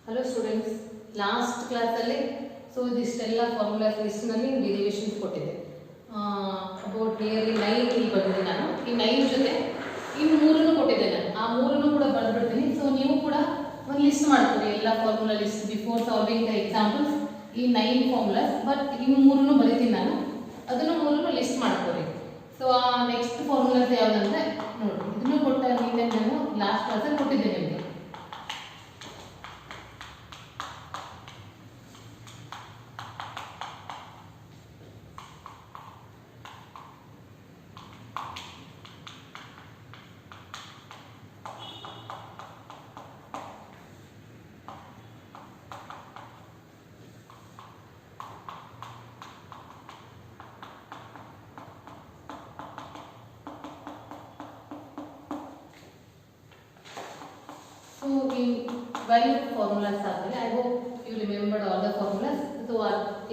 Hello students, last class ಅಲ್ಲಿ so ಇದಿಷ್ಟೆಲ್ಲ formulas list ನಲ್ಲಿ ಡಿರಿವೇಷನ್ಸ್ ಕೊಟ್ಟಿದೆ ಅಬೌಟ್ ನಿಯರ್ಲಿ 9 ಇಲ್ಲಿ ಬಂದಿದೆ. ನಾನು ಈ 9 ಜೊತೆ ಇನ್ನು 3 ಕೊಟ್ಟಿದ್ದೆ. ನಾನು ಆ 3 ಕೂಡ ಬರ್ಬಿಡ್ತೀನಿ. ಸೊ ನೀವು ಕೂಡ ಒಂದು ಲಿಸ್ಟ್ ಮಾಡ್ಕೊಳ್ಳಿ, ಎಲ್ಲ formula list before solving the examples. ಈ 9 ಫಾರ್ಮುಲಾಸ್ ಬಟ್ ಇನ್ನು 3 ಬರೀತೀನಿ ನಾನು, ಅದನ್ನು 3 ಲಿಸ್ಟ್ ಮಾಡ್ಕೊಳ್ಳಿ. ಸೊ ಆ ನೆಕ್ಸ್ಟ್ ಫಾರ್ಮುಲಾಸ್ ಯಾವುದಂದ್ರೆ ನೋಡಿ, ಇದನ್ನು ಕೊಟ್ಟ ನಿನ್ನೆ ನಾನು ಲಾಸ್ಟ್ ಕ್ಲಾಸಲ್ಲಿ ಕೊಟ್ಟಿದ್ದೆ ನಿಮಗೆ. So in 12 formulas are there. I hope you remembered all the formulas. So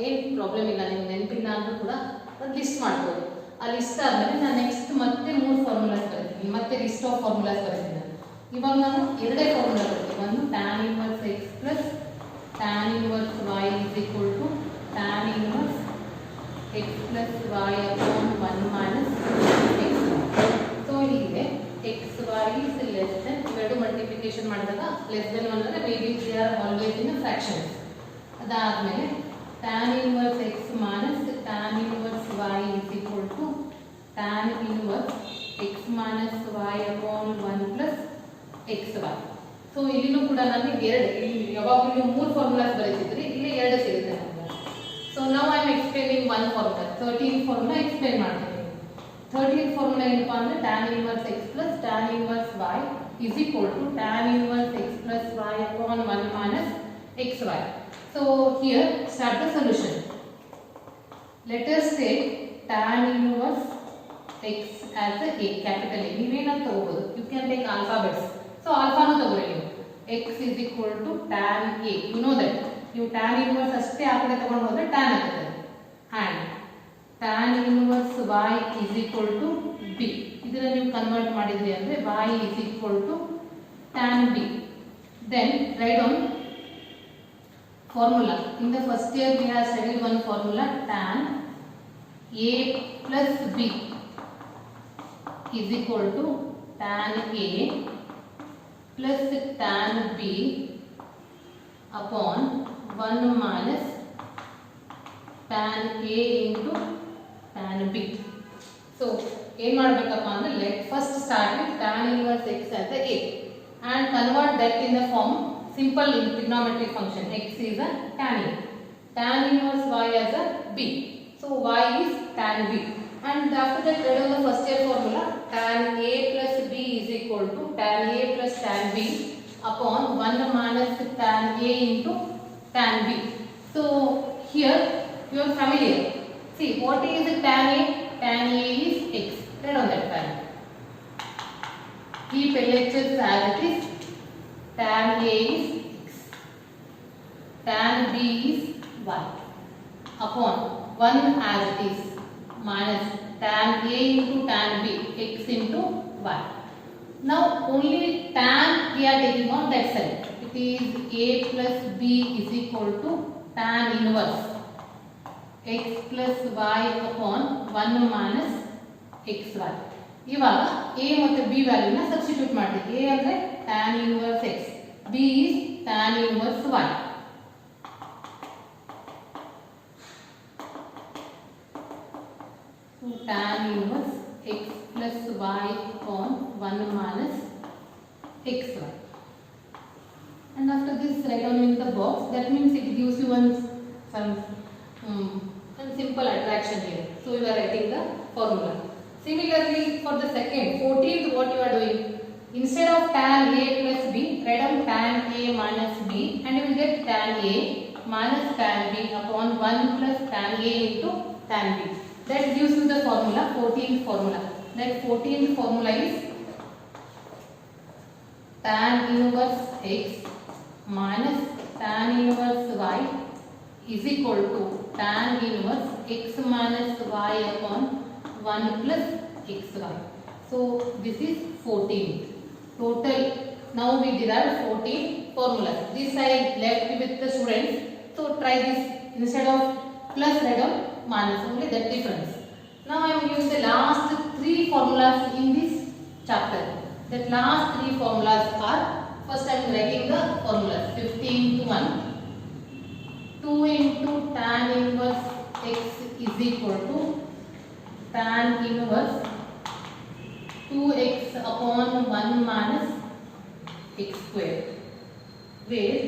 ಏನು ಪ್ರಾಬ್ಲಮ್ ಇಲ್ಲ, ನಿಮ್ಗೆ ನೆನಪಿಲ್ಲ ಅಂದ್ರೂ ಕೂಡ ಒಂದು ಲಿಸ್ಟ್ ಮಾಡ್ಬೋದು. ಆ ಲಿಸ್ಟ್ ಆದಮೇಲೆ ನಾನು ನೆಕ್ಸ್ಟ್ ಮತ್ತೆ 3 ಫಾರ್ಮುಲಾಸ್ ಬರೀತೀನಿ, ಮತ್ತೆ ಲಿಸ್ಟ್ ಆಫ್ ಫಾರ್ಮುಲಾಸ್ ಬರೀತೀನಿ. ಇವಾಗ ನಾನು ಎರಡೇ ಫಾರ್ಮುಲಾ ಬರೀತೀನಿ. ಒಂದು tan inverse x plus tan inverse y is equal to tan inverse x plus y upon 1 minus x. So ಹೀಗೆ x y is less than, ಇವೆರಡು ಮಲ್ಟಿಪ್ಲಿಕೇಶನ್ ಮಾಡಿದಾಗ ಲೆಸ್ ದೆನ್ 1 ಅಂದರೆ maybe they are always in fractions. ಅದಾದಮೇಲೆ tan inverse x minus tan inverse y is equal to tan inverse x minus y upon 1 plus xy. So ಇಲ್ಲಿನೂ ಕೂಡ ನನಗೆ ಯಾವಾಗಲೂ 3 formulas ಬರೀತಿದ್ರಿ, ಇಲ್ಲಿ 2 ಸಿಗುತ್ತೆ ನಮಗೆ. ಸೊ ನಾವು I am explaining 1 formula, 13 formula explain ಮಾಡ್ತೀನಿ. 13th ಫಾರ್ಮುಲಾ ಏನಪ್ಪಾ ಅಂದ್ರೆ tan inverse x plus tan inverse y is equal to tan inverse x plus y upon 1 minus xy. So here start the solution. Let us take tan inverse x as a capital A. ನೀವೇನ ತಗೋಬಹುದು, you can take alphabets. So alpha ನು ತಗೊಳ್ಳಿ ನೀವು. x is equal to tan A. You know that. ನೀವು tan inverse ಅಷ್ಟೇ ಆ ಕಡೆ ತಗೊಂಡು ಹೋದ್ರೆ tan ಆಗುತ್ತೆ. And tan inverse y is equal to b. ಇದನ್ನ ನೀವು ಕನ್ವರ್ಟ್ ಮಾಡಿದ್ರಿ ಅಂದ್ರೆ y is equal to tan b. Then write down formula. In the first year we have studied one formula, tan a plus b is equal to tan a plus tan b upon 1 minus tan a into tan b. So ಏನು ಮಾಡಬೇಕಪ್ಪ ಅಂದ್ರೆ let first start with tan inverse x as a and convert that in the form simple trigonometric function. X is a tan a, tan inverse y as a b. So y is tan b, and after that write down the first year formula, tan a plus b is equal to tan a plus tan b upon 1 minus tan a into tan b. So here you are familiar. See, what is tan a? Tan a is x. Write on that pan. Keep LHS as it is. Tan a is x. Tan b is y. Upon 1 as it is minus tan a into tan b, x into y. Now only tan we are taking on that side. It is a plus b is equal to tan inverse x plus y upon 1 minus xy. ಇವಾಗ a ಮತ್ತು b ವ್ಯಾಲ್ಯೂನ substitute ಮಾಡ್ತೀವಿ. a ಅಂದ್ರೆ tan inverse x, b is tan inverse y. So tan inverse x plus y upon 1 minus xy. And after this write down in the box. That means it gives you some simple attraction here. So you are writing the formula. Similarly for the second 14th, what you are doing, instead of tan a plus b, write down tan a minus b, and you will get tan a minus tan b upon 1 plus tan a into tan b. That gives you the formula, 14th formula. That 14th formula is tan inverse x minus tan inverse y is equal to tan inverse x minus y upon 1 plus xy. So this is 14. Total Now we derive 14 formulas. This I left with the students. So try this instead of plus write down minus, only that difference. Now I am using the last 3 formulas in this chapter. The last 3 formulas are, first I am writing the formulas. 15 to 1. 2 into tan inverse x is equal to tan inverse 2x upon 1 minus x square, where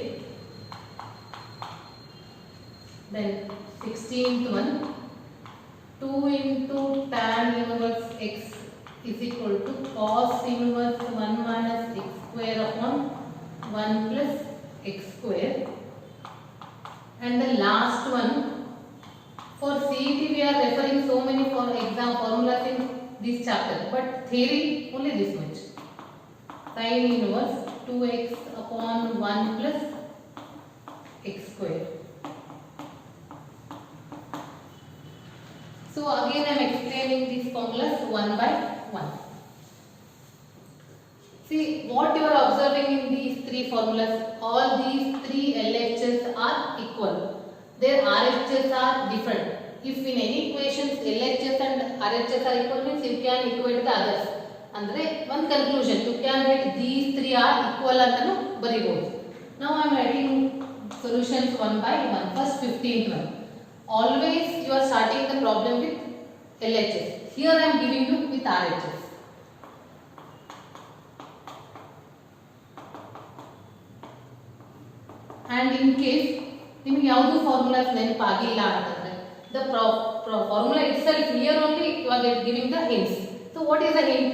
then 16 to 1, 2 into tan inverse x is equal to cos inverse 1 minus x square upon 1 plus x square. And the last one, for CET we are referring so many for exam formulas in this chapter, but theory only this much. Sin inverse 2x upon 1 plus x square. So again I am explaining these formulas one by one. See what you are observing in these 3 formulas. All these 3 LHS are equal. Their RHS are different. If in any equations LHS and RHS are equal, means you can equate the others. Andre one conclusion, you can write these 3 are equal antanu baribodu. Now I am writing solutions one by one. First 15th one. Always you are starting the problem with LHS. Here I am giving you with RHS. And in case ನಿಮಗೆ ಯಾವುದು formulas ನೆನಪಾಗಿಲ್ಲ ಅಂತಂದ್ರೆ the formula itself, here only you are giving the hints. So what is the hint?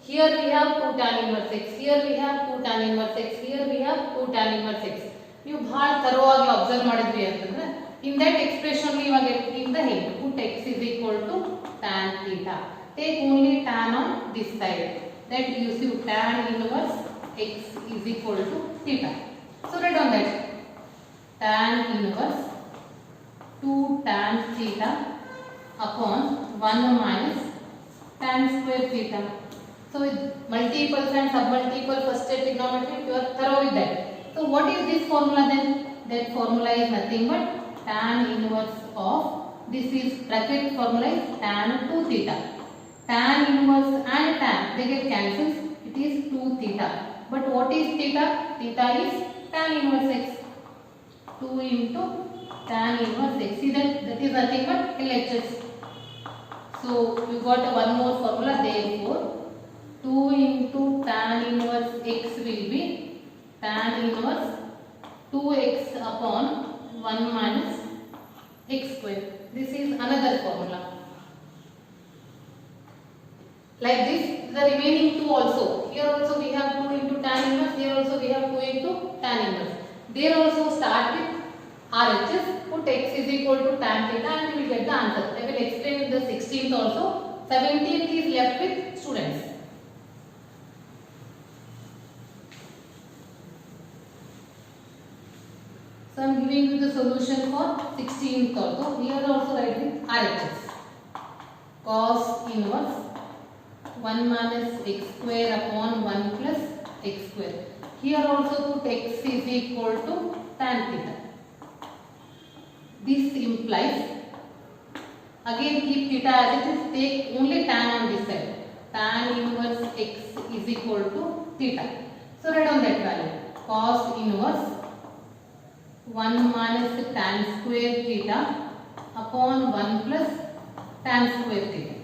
Here we have 2 tan inverse x, here we have 2 tan inverse x, here we have 2 tan inverse x. ನೀವು ಬಹಳ ತರವಾಗಿ observe ಮಾಡಿದ್ರಿ ಅಂತಂದ್ರೆ in that expression you are getting the hint. Put x is equal to tan theta. Take only tan on this side. That gives you tan inverse x is equal to theta. So write down that tan inverse 2 tan theta upon 1 minus tan square theta. So with multiples and submultiple first step trigonometry, you are thorough with that. So what is this formula then? That formula is nothing but tan inverse of, this is bracket formula is tan 2 theta. Tan inverse and tan, they get cancelled. It is 2 theta. But what is theta? Theta is tan inverse x. 2 into tan inverse x. See that is nothing but LHS. So you got one more formula, therefore 2 into tan inverse x will be tan inverse 2x upon 1 minus x square. This is another formula. Like this, the remaining 2 also. Here also we have 2 into tan inverse, here also we have 2 into tan inverse. There also start with RHS, put x is equal to tan theta and you will get the answer. I will explain in the 16th also. 17th is left with students. So I am giving you the solution for 16th also. Here also write with RHS. Cos inverse 1 minus x square upon 1 plus x square. Here also put x is equal to tan theta. This implies, again keep theta as it is, take only tan on this side. Tan inverse x is equal to theta. So write down that value. Cos inverse 1 minus tan square theta upon 1 plus tan square theta.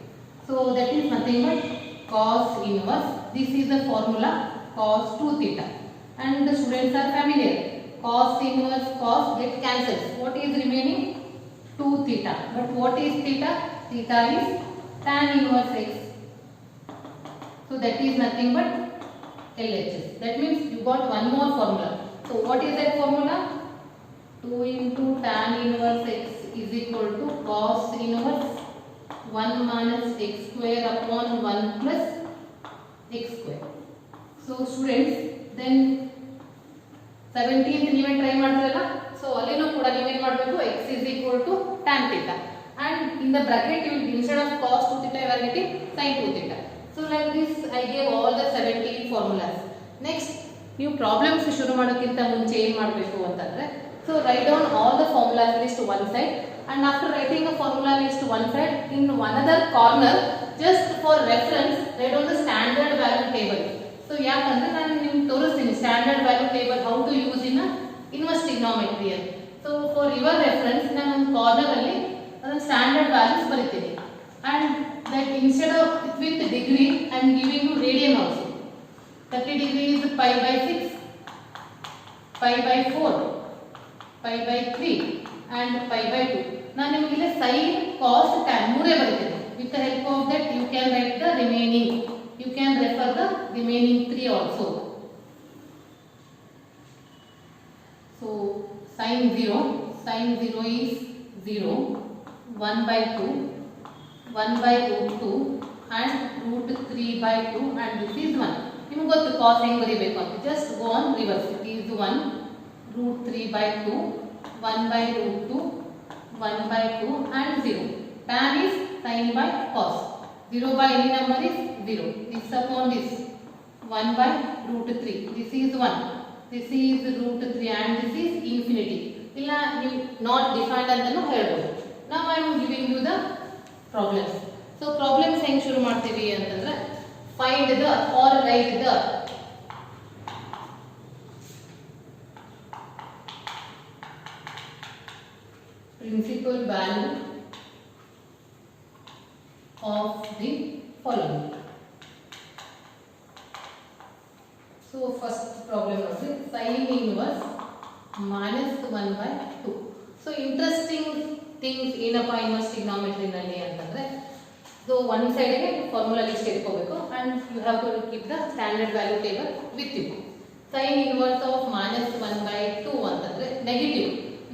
So that is nothing but cos inverse. This is the formula cos 2 theta. And the students are familiar. Cos inverse cos get cancels. What is remaining? 2 theta. But what is theta? Theta is tan inverse x. So that is nothing but LHS. That means you got one more formula. So what is that formula? 2 into tan inverse x is equal to cos inverse 1 minus x square upon 1 plus x square. So students, then 17th ನೀವೇ try ಮಾಡ್ತೀರಲ್ಲ, so ಅಲ್ಲಿನೂ ಕೂಡ ನೀವೇನು ಮಾಡಬೇಕು, x is equal to tan theta and in the bracket you will, instead of cos 2 theta you are getting sin 2 theta. So like this I gave all the 17 formulas. Next ನೀವು problems ಶುರು ಮಾಡೋಕ್ಕಿಂತ ಮುಂಚೆ ಏನು ಮಾಡಬೇಕು ಅಂತಂದರೆ, so write down all the formulas list one side and after writing a formula list one side, in another corner just for reference write down the standard value table. So ಯಾಕಂದ್ರೆ ನಾನು ನಿಮಗೆ ತೋರಿಸ್ತೀನಿ standard value table how to use in inverse trigonometry ಅಂತ. So for your reference ನಾನು ಒಂದು corner ಅಲ್ಲಿ ಅದನ್ನ standard values ಬರೀತೀನಿ and that instead of with degree I am giving you radian also. 30 degree is pi by 6, pi by 4, pi by 3 and pi by 2. ನಾನು ನಿಮಗೆ ಇಲ್ಲಿ sin, cos, tan ಮೂರೇ ಬರೀತೀನಿ. With the help of that you can write the remaining. You can refer the remaining 3 also. So sin 0 is 0, 1 by 2, 1 by root 2 and root 3 by 2 and this is 1. ನಿಮಗೆ ಗೊತ್ತು cos ಹೆಂಗೆ ಬರೀಬೇಕು ಅಂತ. Just go on reverse. It is 1 root 3 by 2, 1 by root 2, 1 by 2 and 0. Tan is sin by cos. 0 by any number is 0. This upon this 1 by root 3. This is 1. This is root 3 and this is infinity. ಇಲ್ಲ ನೀವು not defined ಅಂತನೂ ಹೇಳ್ಬೋದು. Now I am giving you the problems. So problems ಹೆಂಗೆ ಶುರು ಮಾಡ್ತೀವಿ ಅಂತಂದ್ರೆ, find the or write the principal value of the following. So first problem is sin inverse minus 1 by 2. So interesting things ಏನಪ್ಪ inverse trigonometry ನಲ್ಲಿ ಅಂತಂದ್ರೆ, so one ಸೈಡ್ಗೆ formula list ಇಟ್ಕೋಬೇಕು and you have to keep the standard value table with you. sin inverse of minus 1 by 2 ಅಂತಂದ್ರೆ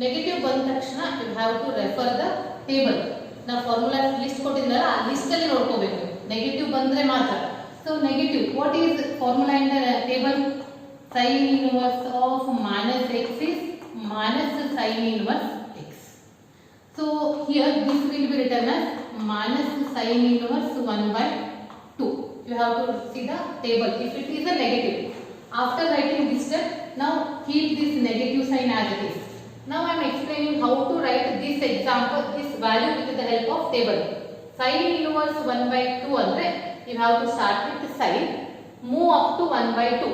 negative ಬಂದ ತಕ್ಷಣ you have to refer the table. ನಾವು formula list ಕೊಟ್ಟಿದ್ದಲ್ಲ ಆ list ಅಲ್ಲಿ ನೋಡ್ಕೋಬೇಕು, ನೆಗೆಟಿವ್ ಬಂದ್ರೆ ಮಾತ್ರ. So negative, what is formula in the table? sin inverse of minus x is minus sin inverse x. So here this will be written as minus sin inverse 1 by 2. You have to see the table if it is a negative. After writing this step, now keep this negative sign as it is. Now I am explaining how to write this example, this value with the help of table. Sin inverse 1 by 2 andre you have to start with sin, move up to 1 by 2.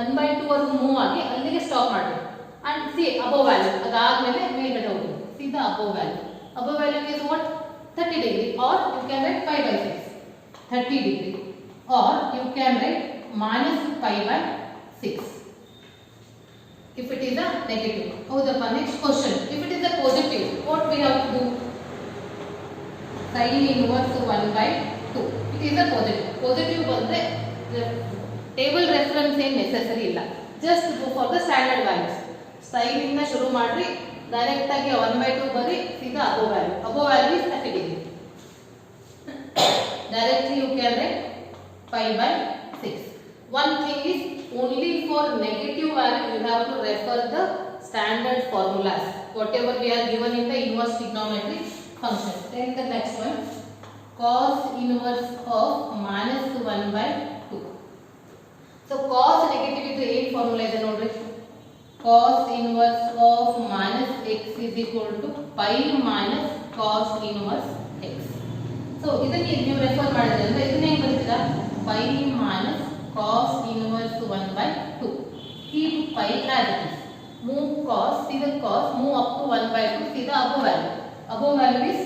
1 by 2 ವರೆಗೂ move ಆಗಿ ಅಲ್ಲಿಗೆ stop ಮಾಡಿ and see above value. ಅದಾದ್ಮೇಲೆ ಮೇಲ್ಗಡೆ ಹೋಗಿ see the above value. Above value is what? 30 degree, or you can write pi by 6, 30 degree, or you can write minus pi by 6 if it is a negative. The next question, if it is a positive, what we have to do? Sin inverse 1 by 2. It is a positive ಬಂದ್ರೆ table reference ಏನು necessary ಇಲ್ಲ, just go for the standard values. Sine ಇಂದ ಶುರು ಮಾಡ್ರಿ, direct ಆಗಿ 1 by 2 ಬರಿ, ಸೀದಾ above value is 30 degree. Directly you can write pi by 6. One thing is, only for negative value you have to refer the standard formulas whatever we are given in the inverse trigonometry function. Then the next one, cos inverse of minus 1 by 2. So cos negative is ಏನು formula ಇದೆ ನೋಡ್ರಿ, cos inverse of minus x is equal to pi minus cos inverse x. So ಇದನ್ನ ನೀವು refer ಮಾಡಿದ್ರೆ ಅಂದ್ರೆ ಇದನ್ನ ಏನು ಬರೀತೀರಾ, pi minus cos inverse 1 by 2. Keep pi as it is. Move cos, see the cos, move up to 1 by 2, see the above value. Above value is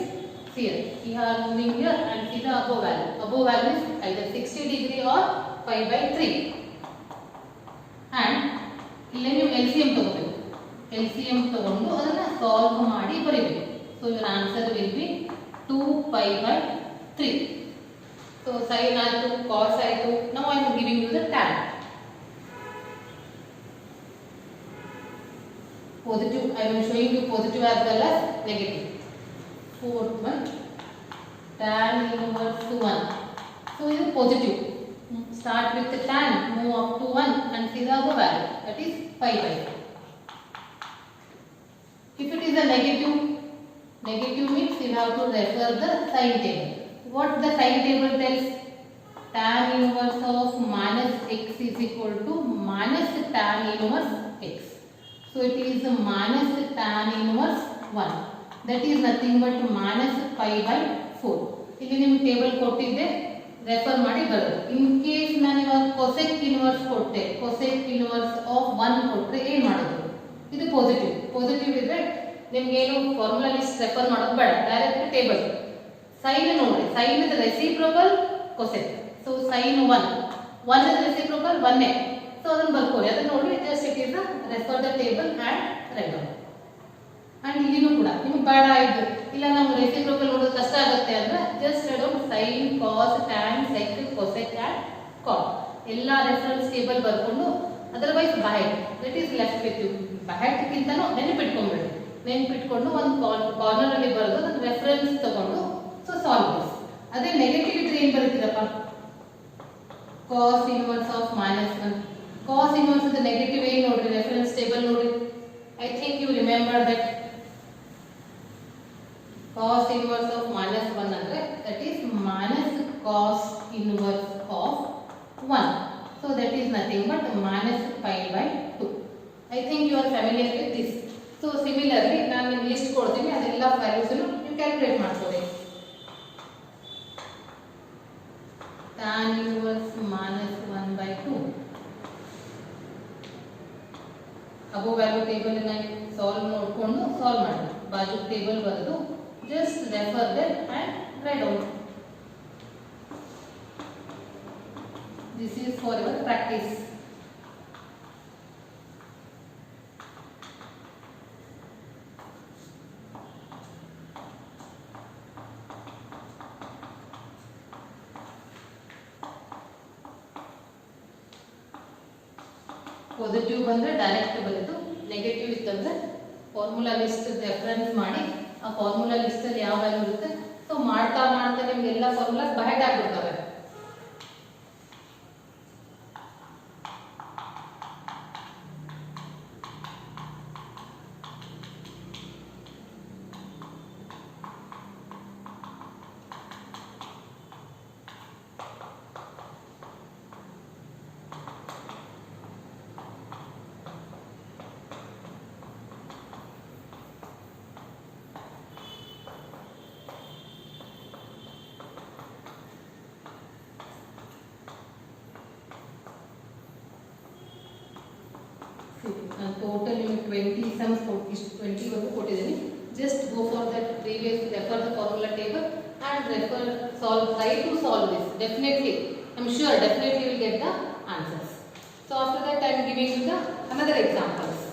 here. We are moving here and see the above value. Above value is either 60 degree or pi by 3. And ಇಲ್ಲಿ ನೀವು LCM ತಗೋಬೇಕು. LCM ತಗೊಂಡು ಅದನ್ನ solve ಮಾಡಿ ಬರೀಬೇಕು. So your answer will be 2 pi by 3. So sin ಆಯ್ತು, cos ಆಯ್ತು. Now I am giving you the tan. Positive, I am showing you positive as well as negative. Fourth one, tan inverse 1. So it is positive. Start with the tan, move up to 1 and see the above value, that is pi by 2. If it is a negative means you have to refer the sign table. What the sign table tells? tan inverse of minus x is equal to minus tan inverse x. So it is minus tan inverse 1. That is nothing but minus pi by 4. ಇಲ್ಲಿ ನಿಮಗೆ table ಕೊಟ್ಟಿದ್ದೆ, refer ಮಾಡಿ ಬರೋದು. In case ನಾನು ಇವಾಗ cosec inverse ಕೊಟ್ಟೆ, cosec inverse of 1 ಕೊಟ್ಟರೆ ಏನು ಮಾಡೋದು? ಇದು ಪಾಸಿಟಿವ್. ಪಾಸಿಟಿವ್ ಇದ್ರೆ ನಿಮ್ಗೇನು ಫಾರ್ಮುಲಾ ಲಿಸ್ಟ್ ರೆಫರ್ ಮಾಡೋದು ಬೇಡ, ಡೈರೆಕ್ಟ್ ಟೇಬಲ್. ಸೈನ್ ನೋಡಿ, sine is reciprocal cosec. So sine 1 is reciprocal 1 so ಅದನ್ನು ಬರ್ಕೊಳ್ಳಿ. ಅದನ್ನ ನೋಡಿ just it is refer the table and write down. And ಇಲ್ಲಿನೂ ಕೂಡ ನಿಮ್ಗೆ ಬೇಡ ಇದು ಇಲ್ಲ ನಮ್ಗೆ ರೆಸಿಪ್ರೋಕಲ್ ನೋಡೋದು ಕಷ್ಟ ಆಗುತ್ತೆ ಅಂದ್ರೆ just down sine cos tan sec cosec and cot ಎಲ್ಲ ರೆಫರೆನ್ಸ್ ಟೇಬಲ್ ಬರ್ಕೊಂಡು ಅದರ್ವೈಸ್ ಬಹೆಟ್ that is left with you. ಬಹೆಟ್ಗಿಂತನೂ ನೆನಪಿಟ್ಕೊಂಡ್ಬಿಡಿ. ನೆನಪಿಟ್ಕೊಂಡು ಒಂದು ಕಾರ್ನರ್ ಅಲ್ಲಿ ಬರೆದು ಅದನ್ನ ರೆಫರೆನ್ಸ್ ತಗೊಂಡು ಸೊ ಸಾಲ್ವ್ ದಿಸ್. ಅದೇ ನೆಗೆಟಿವ್ ಇದ್ರೆ ಏನು ಬರೀತೀರಪ್ಪ? Cos inverse of minus 1. Cos inverse the negative ಏನು ನೋಡ್ರಿ, ರೆಫರೆನ್ಸ್ ಟೇಬಲ್ ನೋಡಿ. I think you remember that cos inverse of minus 1 ಅಂದ್ರೆ that is minus cos inverse of 1. So that is nothing but minus pi by 2. I think you are familiar with this. So similarly ನಾನು ನಿಮಗೆ list ಕೊಡ್ತೀನಿ, ಅದೆಲ್ಲ values ಅನ್ನು ನೀವು calculate ಮಾಡ್ಕೊಳ್ಳಿ. tan inverse minus 1 by 2 above value table ಅನ್ನು solve ಮಾಡಿಕೊಂಡು solve ಮಾಡಿ. ಬಾಜು ಟೇಬಲ್ ಬರೆದು just refer them and write down. This is for your practice. Positive ಬಂದ್ರೆ ಡೈರೆಕ್ಟ್ ಬರೆದು, ನೆಗೆಟಿವ್ ಇತ್ತಂದ್ರೆ ಫಾರ್ಮುಲಾ ಲಿಸ್ಟ್ ರೆಫರೆನ್ಸ್ ಮಾಡಿ ಆ ಫಾರ್ಮುಲಾ ಲಿಸ್ಟ್ ಅಲ್ಲಿ ಯಾವ ವ್ಯಾಲ್ಯೂ ಇರುತ್ತೆ ಸೊ ಮಾಡ್ತಾ ಮಾಡ್ತಾ ನಿಮ್ಗೆ ಎಲ್ಲ ಫಾರ್ಮುಲಾಸ್ ಬಹೆಟ್ ಆಗ್ಬಿಡ್ತವೆ. ಟೋಟಲ್ ನಿಮಗೆ 20 ಸಮ್ಸ್ 20 ವರೆಗೂ ಕೊಟ್ಟಿದ್ದೀನಿ. Just go for that previous, refer the formula table and refer solve, try to solve this. Definitely I am sure definitely will get the answers. So after that I am giving you the another examples.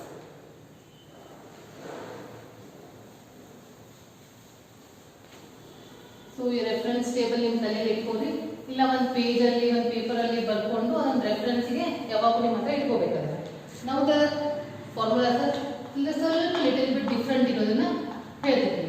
So ಈ reference table ನಿಮ್ಮ ತಲೆಯಲ್ಲಿ ಇಟ್ಕೊಳ್ಳಿ, ಇಲ್ಲ ಒಂದು ಪೇಜಲ್ಲಿ ಒಂದು ಪೇಪರಲ್ಲಿ ಬರ್ಕೊಂಡು ಅದೊಂದು ರೆಫರೆನ್ಸ್ಗೆ ಯಾವಾಗಲೂ ನಿಮ್ಮ ಹತ್ರ ಇಟ್ಕೋಬೇಕಾದ್ರೆ. Now the formulas are little bit different ಇರೋದನ್ನ ಹೇಳ್ತೀನಿ.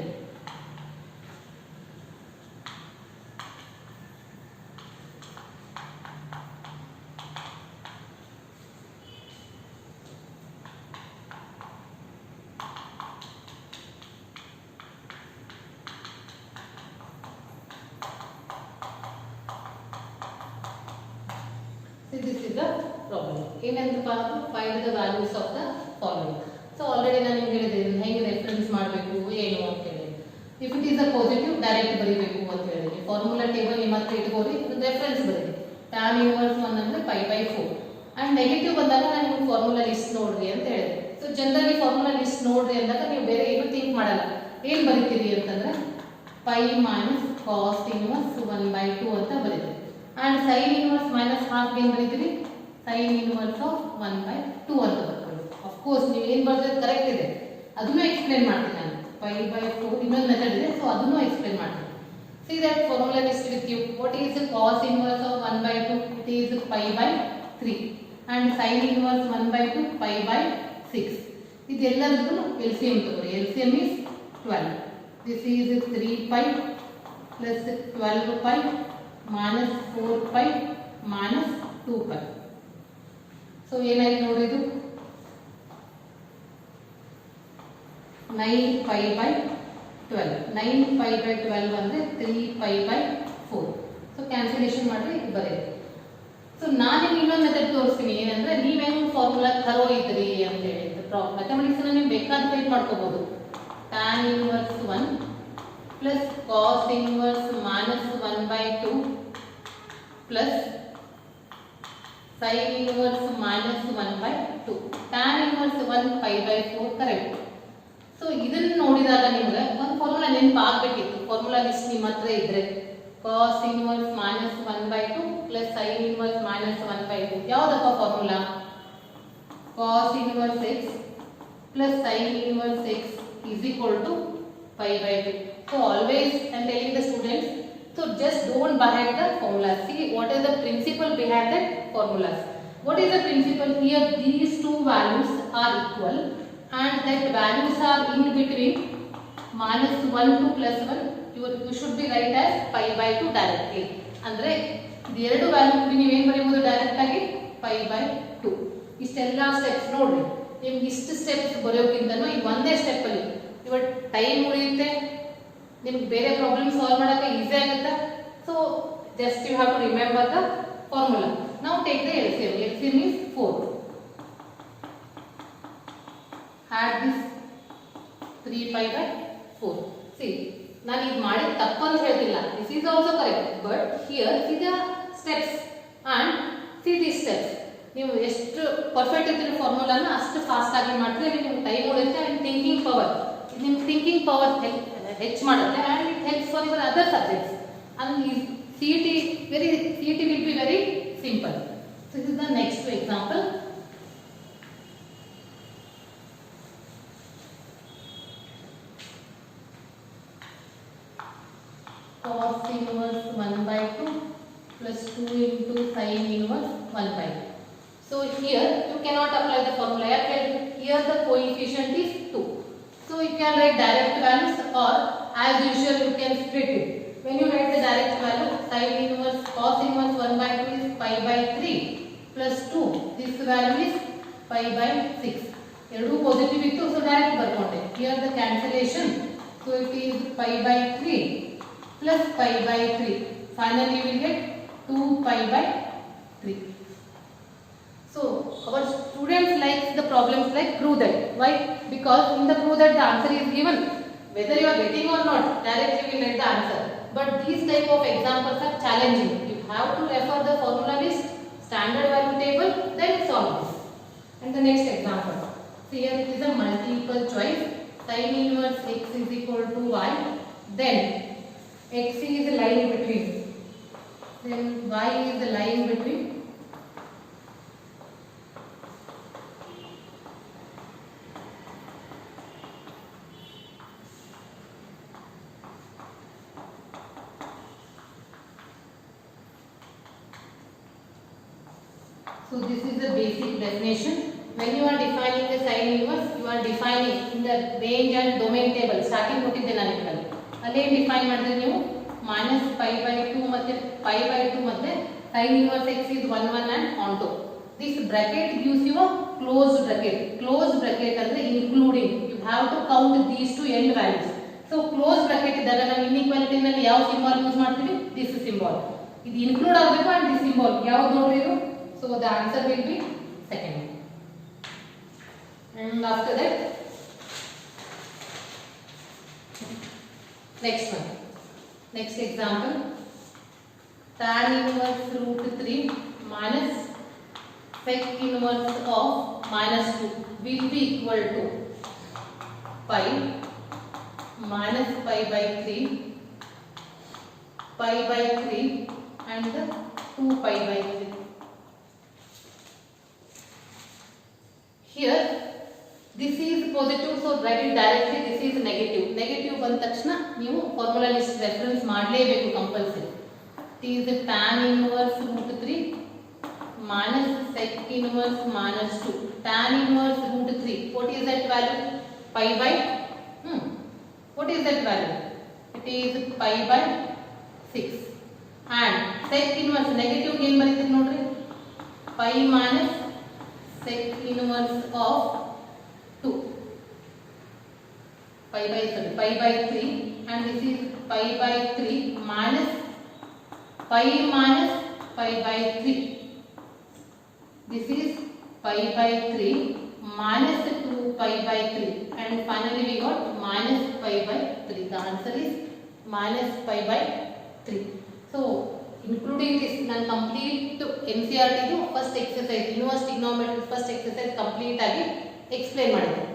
This is the problem. ಏನಂತಪ್ಪ ಅಂದ್ರೆ find the values of the following. So already ನಾನು ನಿಮ್ಗೆ ಹೇಳಿದೆ ಹೆಂಗೆ ರೆಫರೆನ್ಸ್ ಮಾಡಬೇಕು ಏನು ಅಂತ ಹೇಳಿ. If it is a positive direct ಬರೀಬೇಕು ಅಂತ ಹೇಳಿದ್ವಿ. ಫಾರ್ಮುಲಾ ಟೇಬಲ್ ನಿಮ್ಮ ಹತ್ರ ಇಟ್ಕೊಳ್ಳಿ, ರೆಫರೆನ್ಸ್ ಬರೀರಿ. tan inverse 1 ಅಂದ್ರೆ pi by 4. ಅಂಡ್ ನೆಗೆಟಿವ್ ಬಂದಾಗ ನಾನು ನಿಮ್ಗೆ ಫಾರ್ಮುಲಾ ಲಿಸ್ಟ್ ನೋಡ್ರಿ ಅಂತ ಹೇಳಿದೆ. ಸೊ ಜನರಲಿ ಫಾರ್ಮುಲಾ ಲಿಸ್ಟ್ ನೋಡ್ರಿ ಅಂದಾಗ ನೀವು ಬೇರೆ ಏನು ಥಿಂಕ್ ಮಾಡಲ್ಲ. ಏನು ಬರೀತೀರಿ ಅಂತಂದ್ರೆ pi minus cos inverse 1 by 2 ಅಂತ ಬರೀತೀರಿ. And sin inverse minus half ಏನು ಬರೀತೀರಿ? sin inverse of 1 by 2 ಅಂತ ಬರ್ಕೊಳ್ಳಿ. ಆಫ್ ಕೋರ್ಸ್ ನೀವು ಏನು ಬರ್ತೀರಿ ಕರೆಕ್ಟ್ ಇದೆ, ಅದನ್ನು ಎಕ್ಸ್ಪ್ಲೇನ್ ಮಾಡ್ತೀನಿ ನಾನು. pi by 4 ಇನ್ನೊಂದು ಮೆಥಡ್ ಇದೆ, ಸೊ ಅದನ್ನು ಎಕ್ಸ್ಪ್ಲೇನ್ ಮಾಡ್ತೀನಿ. See that formula list with you. What is the cos inverse of 1 by 2? It is pi by 3. And sin inverse 1 by 2 pi by 6. ಇದೆಲ್ಲದಕ್ಕೂ LCM ತಗೊಳ್ಳಿ. LCM is 12. This is 3 pi plus 12 pi minus 4 pi minus 2 pi. So ಏನಾಯ್ತು ನೋಡಿ ಇದು 9 pi by 12. 9 pi by 12 ಅಂದರೆ 3 pi by 4. So cancellation ಮಾಡಿ ಇದು ಬರೆಯಿರಿ. So ನಾನು ನಿಮ್ಗೆ ಇನ್ನೊಂದು ಮೆಥಡ್ ತೋರಿಸ್ತೀನಿ, ಏನಂದ್ರೆ ನೀವೇನು ಫಾರ್ಮುಲಾ ಥರೋ ಇದ್ರಿ ಅಂತ ಹೇಳಿ ಮ್ಯಾಥಮೆಟಿಕ್ಸ್ನ ನೀವು ಬೇಕಾದ ಫೈಟ್ ಮಾಡ್ಕೋಬಹುದು. tan inverse 1 plus cos inverse minus 1/2 plus sin inverse minus 1/2. tan inverse 1 pi/4 correct. So ಇದನ್ನ ನೋಡಿದಾಗ ನಿಮಗೆ ಒಂದು ಫಾರ್ಮುಲಾ ನೆನಪಾಗಬೇಕಿತ್ತು. ಫಾರ್ಮುಲಾ ಲಿಸ್ಟ್ ನಿಮ್ಮ ಹತ್ರ ಇದ್ರೆ cos inverse minus 1/2 plus sin inverse minus 1/2 ಯಾವುದಪ್ಪ formula? cos inverse x plus sin inverse x is equal to pi/2. So always I am telling the students, so just don't behind the formulas. See what is the principle behind that formulas. What is the principle here? These two values are equal and that values are in between -1 to +1. You should be write as pi/2 directly. ಅಂದ್ರೆ ಇದು ಎರಡು value ಕೂಡಿ ನೀವು ಏನು ಬರೆಯಬಹುದು direct ಆಗಿ pi/2. ಇಷ್ಟೆಲ್ಲ steps ನೋಡ್ರಿ, ನಿಮ್ಗೆ ಇಷ್ಟು ಸ್ಟೆಪ್ಸ್ ಬರೆಯೋಕ್ಕಿಂತನೂ ಈ ಒಂದೇ ಸ್ಟೆಪ್ ಅಲ್ಲಿ ಇವತ್ತು ಟೈಮ್ ಉಳಿಯುತ್ತೆ, ನಿಮ್ಗೆ ಬೇರೆ ಪ್ರಾಬ್ಲಮ್ ಸಾಲ್ವ್ ಮಾಡೋಕೆ ಈಸಿ ಆಗುತ್ತೆ. So just you have to remember the formula. ನಾವು take the LCM. LCM is 4. Add this 3 pi/4. See, ನಾನು ಇದು ಮಾಡಿದ ತಪ್ಪು ಅಂತ ಹೇಳ್ತಿಲ್ಲ. This is also correct, but here see the steps and see these steps. ನೀವು ಎಷ್ಟು ಪರ್ಫೆಕ್ಟ್ ಇದ್ರೆ ಫಾರ್ಮುಲಾನ ಅಷ್ಟು ಫಾಸ್ಟ್ ಆಗಿ ಮಾಡಿದ್ರೆ ನಿಮ್ಗೆ ಟೈಮ್ ಉಳಿಯುತ್ತೆ ಅಂಡ್ ಥಿಂಕಿಂಗ್ ಪವರ್, ನಿಮ್ಮ ಥಿಂಕಿಂಗ್ ಪವರ್ ಹೆಚ್ಚು ಮಾಡುತ್ತೆ and it helps for your other subjects. And CET will be very simple. So this is the next example. Cos inverse 1/2 plus 2 into sin inverse 1/2. So here you cannot apply the formula. Here the coefficient is 2. So you can write direct values, or as usual you can split it. When you write the direct value, sin inverse cos inverse 1/2 is pi/3 plus 2. This value is pi/6. ಎರಡು positive ಇತ್ತು, so direct ಬರ್ಕೊಂಡೆ. Here the cancellation, so it is pi/3 plus pi/3. Finally we will get 2 pi/3. So our students like the problems like prove that. Why? Because in the prove that the answer is given. Whether you are getting or not, directly you will get the answer. But these type of examples are challenging. You have to refer the formula list, standard value table, then solve this. And the next example. See here it is a multiple choice. Sin inverse x is equal to y. Then x is lying between. Then y is lying between. So this is the basic definition. When you are defining the sin inverse, you are defining in the range and domain table. Starting ಕೊಟ್ಟಿದ್ದೆ ನಾನು ಇದರಲ್ಲಿ. ಅಲ್ಲಿ define ಮಾಡಿದ್ರೆ ನೀವು -pi/2 ಮತ್ತೆ pi/2 ಮತ್ತೆ sin inverse x is 1 1 and onto. This bracket gives you a closed bracket. Closed bracket ಅಂದ್ರೆ including. You have to count these two end values. So closed bracket ಇದ್ದಾಗ ನಾವು inequality ನಲ್ಲಿ ಯಾವ symbol use ಮಾಡ್ತೀವಿ? This symbol. ಇದು include ಆಗಬೇಕು and this symbol ಯಾವುದು ನೋಡ್ರಿ ಇದು? So the answer will be second. And after that, next one. Next example. Tan inverse √3 minus sec inverse of -2 will be equal to pi minus pi/3 and 2 pi/3. Here this is positive, so write it directly. This is negative. Negative ಬಂದ ತಕ್ಷಣ ನೀವು formula list reference ಮಾಡಲೇಬೇಕು compulsory. It is tan inverse √3 minus sec inverse -2. Tan inverse √3. What is that value? What is that value? It is pi/6. And sec inverse negative ಏನು ಬರೀತೀರಿ ನೋಡ್ರಿ? pi minus sec inverse of 2 pi/3 and this is pi/3 minus pi minus pi by 3. This is pi by 3 minus 2 pi by 3, and finally we got minus pi by 3. The answer is minus pi by 3. So including this, ನಾನು complete NCERT first exercise, inverse trigonometry first exercise complete ಆಗಿ explain ಮಾಡಿದೆ.